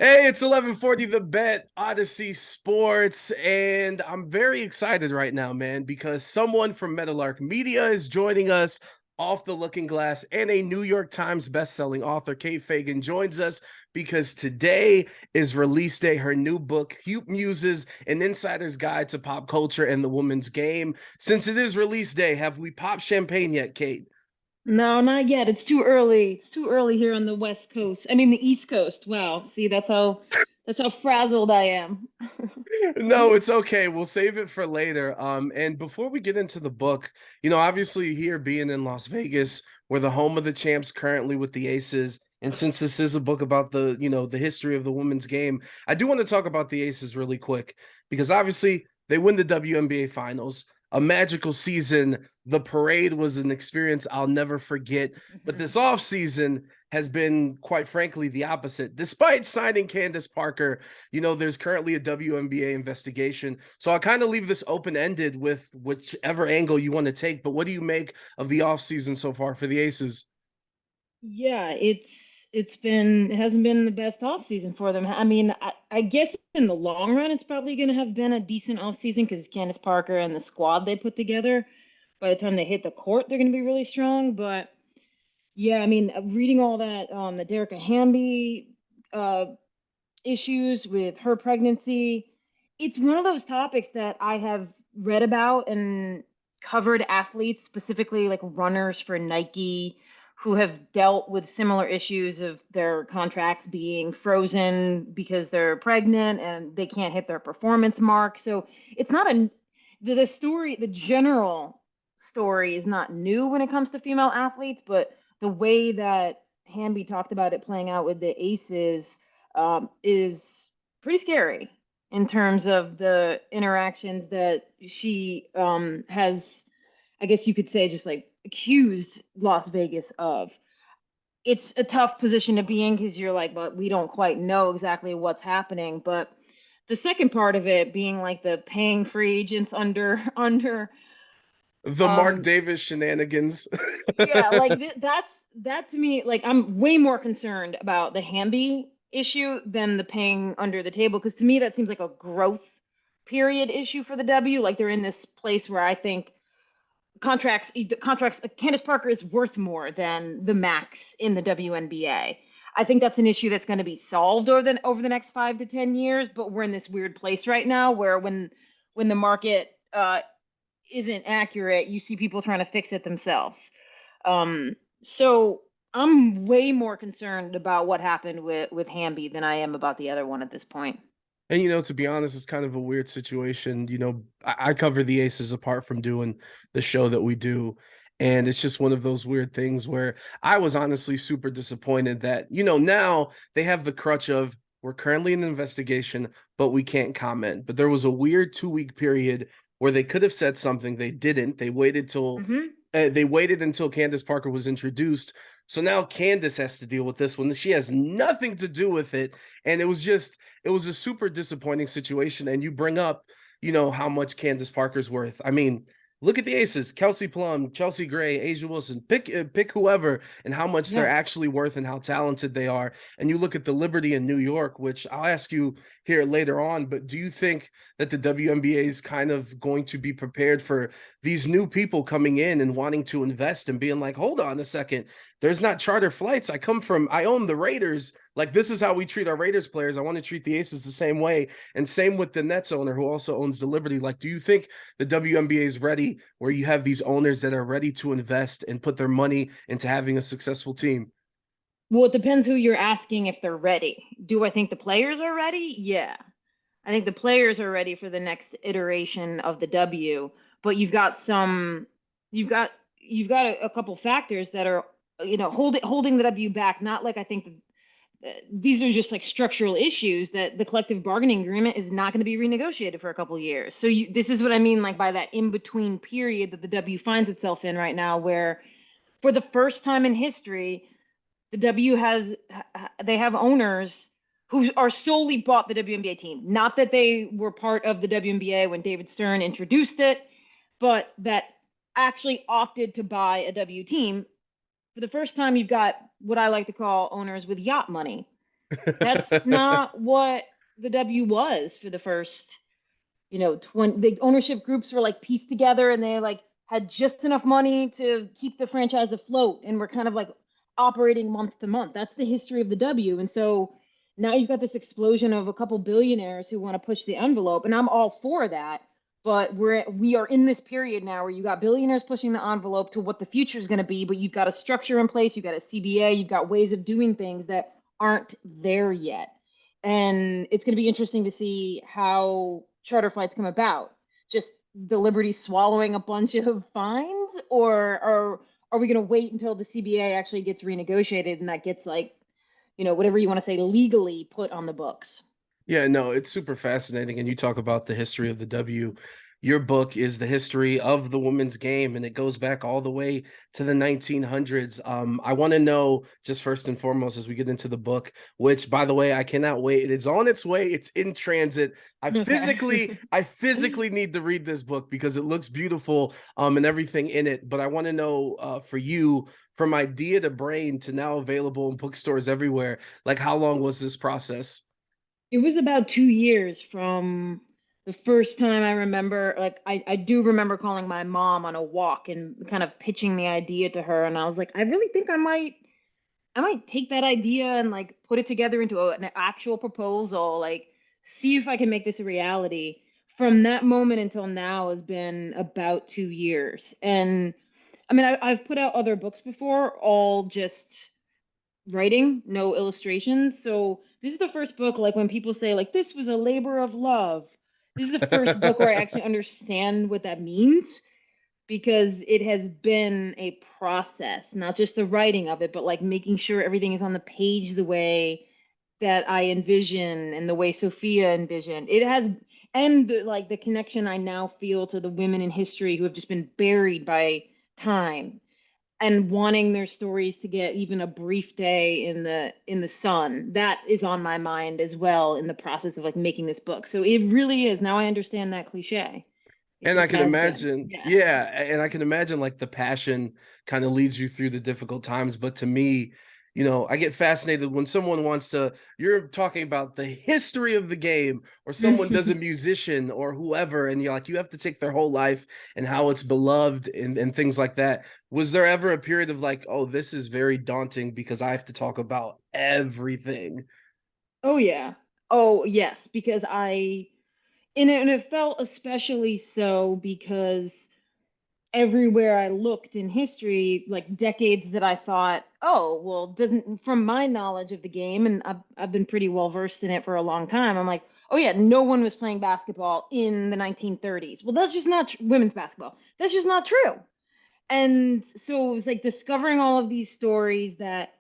Hey, it's 11:40 The Bet, Audacy Sports, and I'm very excited right now, man, because someone from Meadowlark Media is joining us off the Looking Glass, and a New York Times bestselling author, Kate Fagan, joins us because today is release day. Her new book, Muses, An Insider's Guide to Pop Culture and the Women's Game. Since it is release day, have we popped champagne yet, Kate? No, not yet. It's too early. It's too early here on the West Coast. I mean, the East Coast. Wow. See, that's how frazzled I am. No, it's okay. We'll save it for later. And before we get into the book, obviously here being in Las Vegas, we're the home of the champs currently with the Aces. And since this is a book about the history of the women's game, I do want to talk about the Aces really quick because obviously they win the WNBA finals, a magical season. The parade was an experience I'll never forget. But this offseason has been, quite frankly, the opposite. Despite signing Candace Parker, there's currently a WNBA investigation. So I kind of leave this open ended with whichever angle you want to take. But what do you make of the offseason so far for the Aces? Yeah, it hasn't been the best off season for them. I mean, I guess in the long run, it's probably going to have been a decent off season because Candace Parker and the squad they put together, by the time they hit the court, they're going to be really strong. But yeah, I mean, reading all that on the Derek Hamby uh, issues with her pregnancy. It's one of those topics that I have read about and covered athletes, specifically like runners for Nike, who have dealt with similar issues of their contracts being frozen because they're pregnant and they can't hit their performance mark. So it's not the story, the general story is not new when it comes to female athletes, but the way that Hamby talked about it playing out with the Aces is pretty scary in terms of the interactions that she has, I guess you could say, just like accused Las Vegas of. It's a tough position to be in because you're like, but we don't quite know exactly what's happening. But the second part of it being like the paying free agents under The Mark um Davis shenanigans. yeah, like that to me, like I'm way more concerned about the Hamby issue than the paying under the table because to me that seems like a growth period issue for the W. Like they're in this place where I think contracts Candace Parker is worth more than the max in the WNBA. I think that's an issue that's going to be solved over the next 5 to 10 years, but we're in this weird place right now where when the market isn't accurate, you see people trying to fix it themselves. So I'm way more concerned about what happened with Hamby than I am about the other one at this point. And to be honest, it's kind of a weird situation. I cover the Aces apart from doing the show that we do. And it's just one of those weird things where I was honestly super disappointed that, now they have the crutch of we're currently in an investigation, but we can't comment. But there was a weird 2 week period where they could have said something. They didn't. Hmm. They waited until Candace Parker was introduced. So now Candace has to deal with this one. She has nothing to do with it. And it was a super disappointing situation. And you bring up, how much Candace Parker's worth. I mean, look at the Aces: Kelsey Plum, Chelsea Gray, Asia Wilson. Pick whoever and how much they're Yeah. actually worth and how talented they are. And you look at the Liberty in New York, which I'll ask you here later on. But do you think that the WNBA is kind of going to be prepared for these new people coming in and wanting to invest and being like, hold on a second, there's not charter flights. I own the Raiders. Like, this is how we treat our Raiders players. I want to treat the Aces the same way. And same with the Nets owner who also owns the Liberty. Like, do you think the WNBA is ready where you have these owners that are ready to invest and put their money into having a successful team? Well, it depends who you're asking if they're ready. Do I think the players are ready? Yeah. I think the players are ready for the next iteration of the W, but you've got a couple factors that are holding the W back. Not like I think these are just like structural issues that the collective bargaining agreement is not going to be renegotiated for a couple of years. So this is what I mean, like by that in between period that the W finds itself in right now, where for the first time in history, the W has they have owners who are solely bought the WNBA team. Not that they were part of the WNBA when David Stern introduced it, but that actually opted to buy a W team. For the first time, you've got what I like to call owners with yacht money. That's not what the W was for the first, 20, the ownership groups were like pieced together and they like had just enough money to keep the franchise afloat and we're kind of like operating month to month. That's the history of the W. And so now you've got this explosion of a couple billionaires who want to push the envelope, and I'm all for that. But we are in this period now where you got billionaires pushing the envelope to what the future is going to be, but you've got a structure in place, you've got a CBA, you've got ways of doing things that aren't there yet. And it's going to be interesting to see how charter flights come about. Just the Liberty swallowing a bunch of fines, or are we going to wait until the CBA actually gets renegotiated and that gets like, whatever you want to say, legally put on the books? Yeah, no, it's super fascinating. And you talk about the history of the W. Your book is the history of the women's game, and it goes back all the way to the 1900s. I want to know, just first and foremost, as we get into the book, which, by the way, I cannot wait. It is on its way. It's in transit. I Okay. physically, I physically need to read this book because it looks beautiful, and everything in it. But I want to know, for you, from idea to brain to now available in bookstores everywhere, like how long was this process? It was about 2 years from the first time I remember, like, I do remember calling my mom on a walk and kind of pitching the idea to her. And I was like, I really think I might take that idea and like put it together into an actual proposal, like see if I can make this a reality. From that moment until now has been about 2 years. And I mean, I've put out other books before, all just writing, no illustrations. So this is the first book, like when people say, like, this was a labor of love. This is the first book where I actually understand what that means because it has been a process, not just the writing of it, but like making sure everything is on the page the way that I envision and the way Sophia envisioned. It has, and like the connection I now feel to the women in history who have just been buried by time and wanting their stories to get even a brief day in the sun. That is on my mind as well in the process of like making this book. So it really is, now I understand that cliche. It And I just can has been. imagine, Yeah. yeah, and I can imagine like the passion kind of leads you through the difficult times. But to me, I get fascinated when someone wants to, you're talking about the history of the game, or someone does a musician or whoever, and you're like, you have to take their whole life and how it's beloved and things like that. Was there ever a period of like, oh, this is very daunting because I have to talk about everything? Oh yeah. Oh yes, because and it felt especially so because everywhere I looked in history, like decades that I thought, oh, well, doesn't, from my knowledge of the game, and I've been pretty well versed in it for a long time, I'm like, oh yeah, no one was playing basketball in the 1930s. Well, that's just not women's basketball. That's just not true. And so it was like discovering all of these stories that,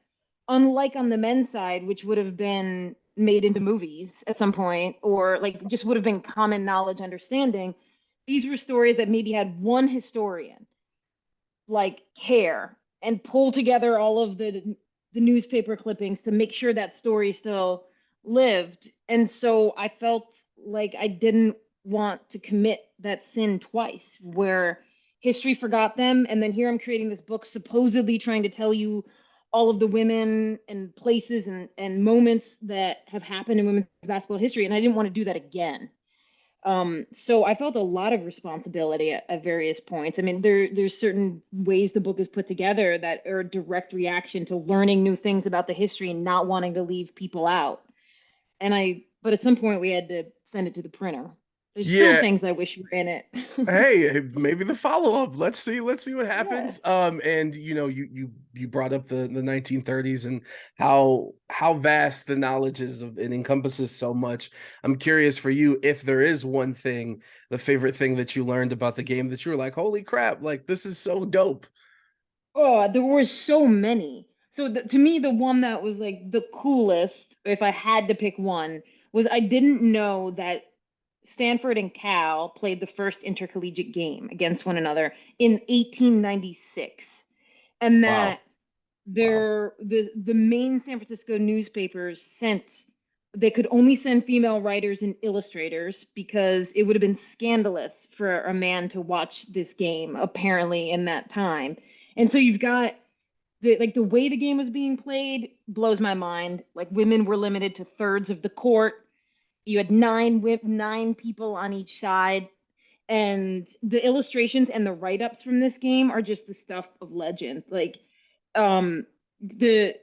unlike on the men's side, which would have been made into movies at some point, or like just would have been common knowledge understanding, these were stories that maybe had one historian like care and pull together all of the newspaper clippings to make sure that story still lived. And so I felt like I didn't want to commit that sin twice, where history forgot them, and then here I'm creating this book supposedly trying to tell you all of the women and places and moments that have happened in women's basketball history, and I didn't want to do that again. So I felt a lot of responsibility at various points. I mean, there's certain ways the book is put together that are a direct reaction to learning new things about the history and not wanting to leave people out. But at some point we had to send it to the printer. There's still Yeah, things I wish were in it. hey, maybe the follow-up. Let's see what Yeah. happens. And you brought up the 1930s and how vast the knowledge is of it encompasses so much. I'm curious for you if there is one thing, the favorite thing that you learned about the game that you were like, holy crap, like this is so dope. Oh, there were so many. So to me, the one that was like the coolest, if I had to pick one, was I didn't know that Stanford and Cal played the first intercollegiate game against one another in 1896, and that Wow. Wow. the main San Francisco newspapers sent they could only send female writers and illustrators because it would have been scandalous for a man to watch this game apparently in that time. And so you've got the way the game was being played blows my mind. Like women were limited to thirds of the court. You had nine people on each side, and the illustrations and the write-ups from this game are just the stuff of legend. Like, um, the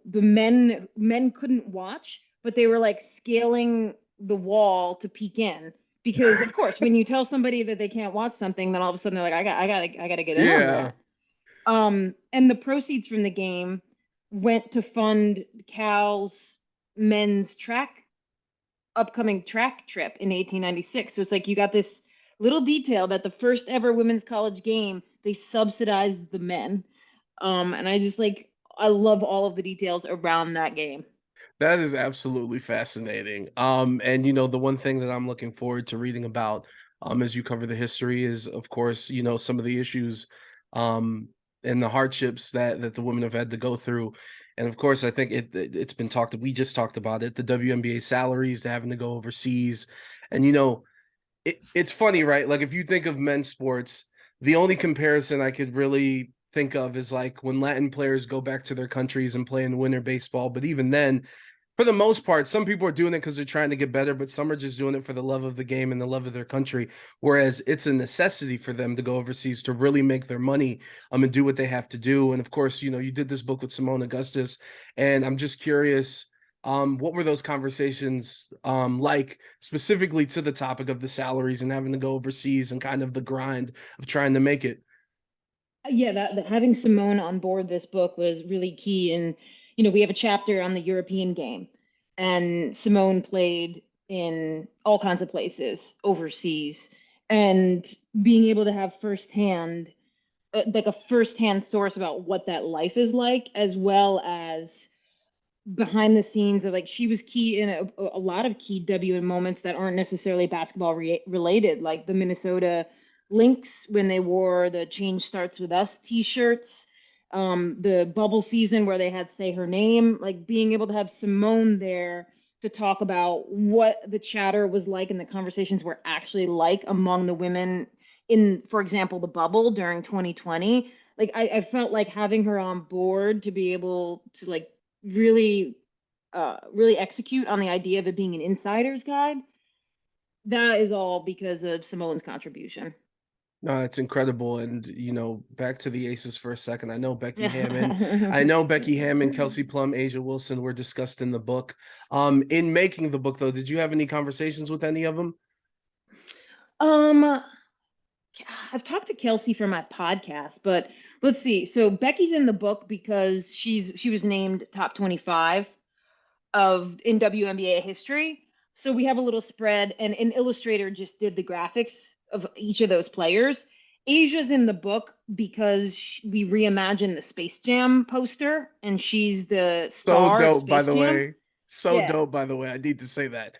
men couldn't watch, but they were like scaling the wall to peek in because, of course, when you tell somebody that they can't watch something, then all of a sudden they're like, I gotta get in on Yeah. that. And the proceeds from the game went to fund Cal's men's upcoming track trip in 1896. So it's like you got this little detail that the first ever women's college game, they subsidized the men. And I just like, I love all of the details around that game. That is absolutely fascinating. And the one thing that I'm looking forward to reading about, as you cover the history, is of course, some of the issues, um, and the hardships that the women have had to go through. And of course, I think it's been talked. We just talked about it. The WNBA salaries, to having to go overseas, and it's funny, right? Like if you think of men's sports, the only comparison I could really think of is like when Latin players go back to their countries and play in winter baseball. But even then, for the most part, some people are doing it because they're trying to get better, but some are just doing it for the love of the game and the love of their country. Whereas it's a necessity for them to go overseas to really make their money, and do what they have to do. And of course, you did this book with Simone Augustus, and I'm just curious, what were those conversations like, specifically to the topic of the salaries and having to go overseas and kind of the grind of trying to make it? Yeah, that having Simone on board this book was really key. And, we have a chapter on the European game, and Simone played in all kinds of places overseas. And being able to have firsthand, like a firsthand source about what that life is like, as well as behind the scenes of like she was key in a lot of key WN moments that aren't necessarily basketball related, like the Minnesota Lynx when they wore the "Change Starts with Us" t-shirts, the bubble season where they had "Say Her Name," like being able to have Simone there to talk about what the chatter was like and the conversations were actually like among the women in, for example, the bubble during 2020. Like I felt like having her on board to be able to like really really execute on the idea of it being an insider's guide, that is all because of Simone's contribution. No, it's incredible. And back to the Aces for a second. I know Becky Hammon, Kelsey Plum, Asia Wilson were discussed in the book. In making the book though, did you have any conversations with any of them? um I've talked to Kelsey for my podcast, but let's see. So Becky's in the book because she was named top 25 of in WNBA history. So we have a little spread, and an illustrator just did the graphics of each of those players. Asia's in the book because we reimagined the Space Jam poster, and she's the So star of dope, by Space the Jam. way. So Yeah. dope, by the way. I need to say that.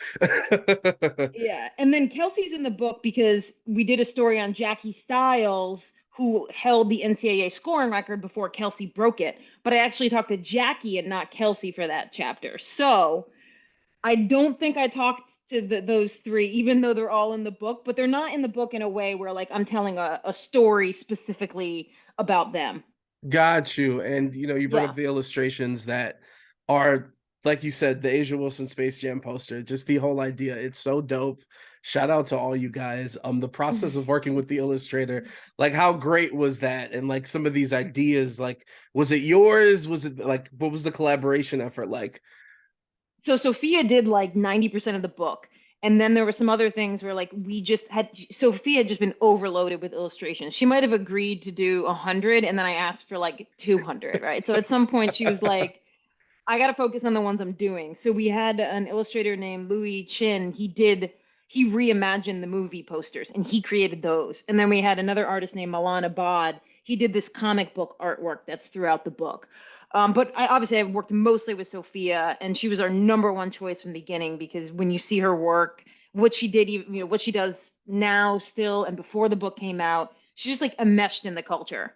Yeah. And then Kelsey's in the book because we did a story on Jackie Stiles, who held the NCAA scoring record before Kelsey broke it. But I actually talked to Jackie and not Kelsey for that chapter. So I don't think I talked to those three, even though they're all in the book, but they're not in the book in a way where like I'm telling a story specifically about them. Got you. And you brought Yeah. up the illustrations that are, like you said, the Asia Wilson Space Jam poster, just the whole idea. It's so dope. Shout out to all you guys. The process of working with the illustrator, like how great was that? And like some of these ideas, like, was it yours? Was it like, what was the collaboration effort like? So Sophia did like 90% of the book. And then there were some other things where like we just had Sophia had just been overloaded with illustrations. She might have agreed to do 100 and then I asked for like 200, right? So at some point she was like, I got to focus on the ones I'm doing. So we had an illustrator named Louis Chin. He reimagined the movie posters and he created those. And then we had another artist named Milana Bod. He did this comic book artwork that's throughout the book. But I worked mostly with Sophia, and she was our number one choice from the beginning because when you see her work, what she did, what she does now still, and before the book came out, she's just like enmeshed in the culture.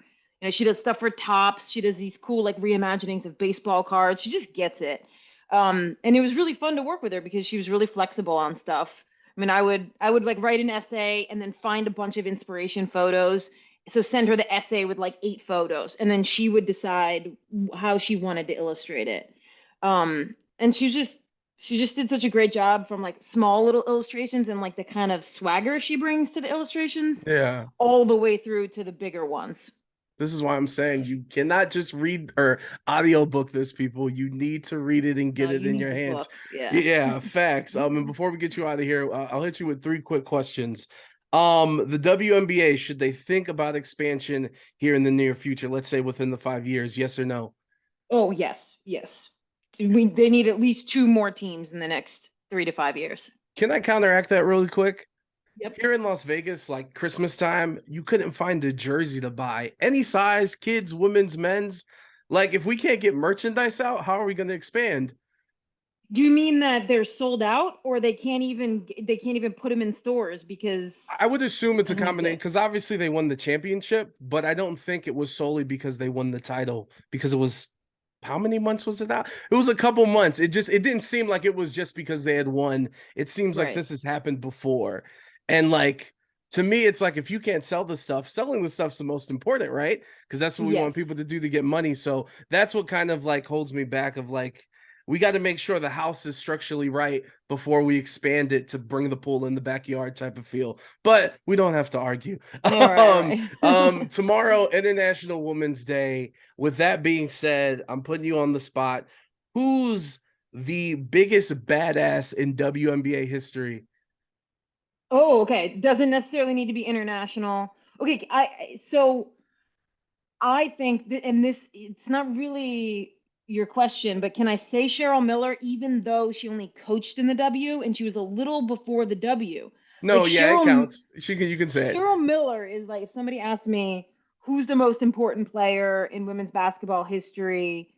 She does stuff for Tops. She does these cool like reimaginings of baseball cards. She just gets it. And it was really fun to work with her because she was really flexible on stuff. I mean, I would like write an essay and then find a bunch of inspiration photos So send her the essay with like 8 photos, and then she would decide how she wanted to illustrate it. And she just did such a great job, from like small little illustrations and like the kind of swagger she brings to the illustrations Yeah. all the way through to the bigger ones. This is why I'm saying you cannot just read or audiobook this, people. You need to read it and No, get it you in need your the hands. book. Yeah. Yeah, facts. And before we get you out of here, I'll hit you with 3 quick questions. The WNBA, should they think about expansion here in the near future? Let's say within the 5 years, yes or no? Oh, yes, yes. They need at least 2 more teams in the next 3 to 5 years. Can I counteract that really quick? Yep. Here in Las Vegas, like Christmas time, you couldn't find a jersey to buy. Any size, kids, women's, men's. Like, if we can't get merchandise out, how are we going to expand? Do you mean that they're sold out, or they can't even put them in stores because I would assume it it's a doesn't combination exist? because obviously they won the championship, but I don't think it was solely because they won the title because it was how many months was it out? It was a couple months. It didn't seem like it was just because they had won. It seems like Right. this has happened before. And like to me, it's like if you can't sell the stuff, selling the stuff's the most important, right? Because that's what we want Yes. people to do to get money. So that's what kind of like holds me back of like we got to make sure the house is structurally right before we expand it to bring the pool in the backyard type of feel. But we don't have to argue. All right, all right. Tomorrow, International Women's Day. With that being said, I'm putting you on the spot. Who's the biggest badass in WNBA history? Oh, okay. Doesn't necessarily need to be international. Okay, so I think that, and this, it's not really your question, but can I say Cheryl Miller, even though she only coached in the W and she was a little before the W? Like No, yeah, it counts. You can say it. Cheryl Miller is like, if somebody asked me who's the most important player in women's basketball history,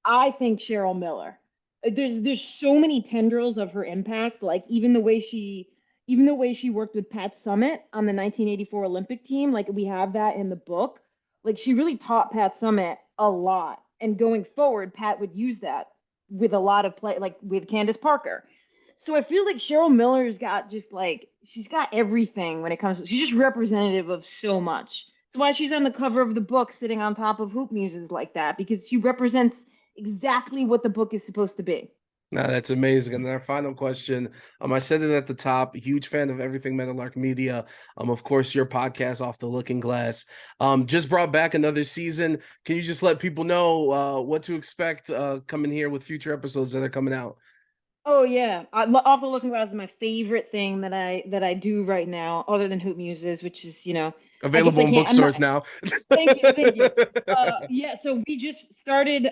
I think Cheryl Miller. There's so many tendrils of her impact. Like even the way she worked with Pat Summitt on the 1984 Olympic team. Like we have that in the book. Like she really taught Pat Summitt a lot. And going forward, Pat would use that with a lot of play, like with Candace Parker. So I feel like Cheryl Miller's got just like she's got everything when it comes to, she's just representative of so much. That's why she's on the cover of the book sitting on top of hoop muses like that, because she represents exactly what the book is supposed to be. No, that's amazing. And then our final question. I said it at the top, huge fan of everything Metalark Media. Of course, your podcast Off the Looking Glass. Just brought back another season. Can you just let people know what to expect coming here with future episodes that are coming out? Oh yeah, Off the Looking Glass is my favorite thing that I do right now, other than hoop muses, which is I guess Available I in can't. I'm not. bookstores now. Thank you, thank you. Yeah, so we just started.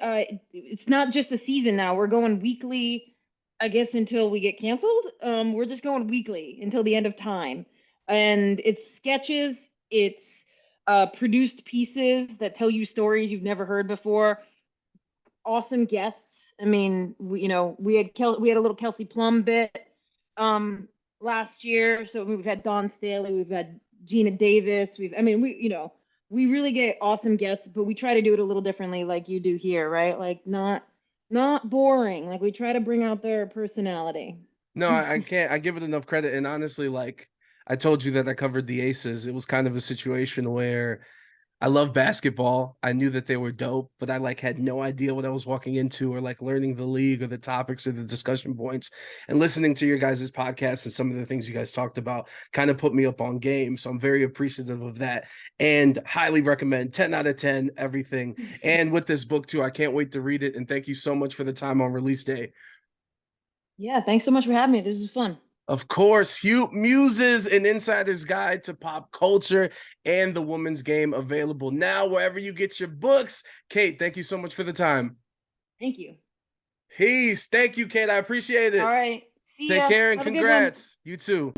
It's not just a season now. We're going weekly, I guess, until we get canceled. We're just going weekly until the end of time, and it's sketches. It's produced pieces that tell you stories you've never heard before. Awesome guests. I mean, we had a little Kelsey Plum bit last year. So we've had Dawn Staley, we've had Gina Davis, we really get awesome guests, but we try to do it a little differently like you do here, right? Like not boring. Like we try to bring out their personality. No, I can't. I give it enough credit. And honestly, like I told you that I covered the Aces. It was kind of a situation where I love basketball. I knew that they were dope, but I like had no idea what I was walking into or like learning the league or the topics or the discussion points. And listening to your guys' podcast and some of the things you guys talked about kind of put me up on game. So I'm very appreciative of that and highly recommend 10 out of 10 everything. And with this book too, I can't wait to read it. And thank you so much for the time on release day. Yeah, thanks so much for having me. This is fun. Of course, Hugh Muses, an insider's guide to pop culture and the women's game, available now wherever you get your books. Kate, thank you so much for the time. Thank you. Peace. Thank you, Kate. I appreciate All it. right. See Take ya. care and Have a good one. congrats. You too.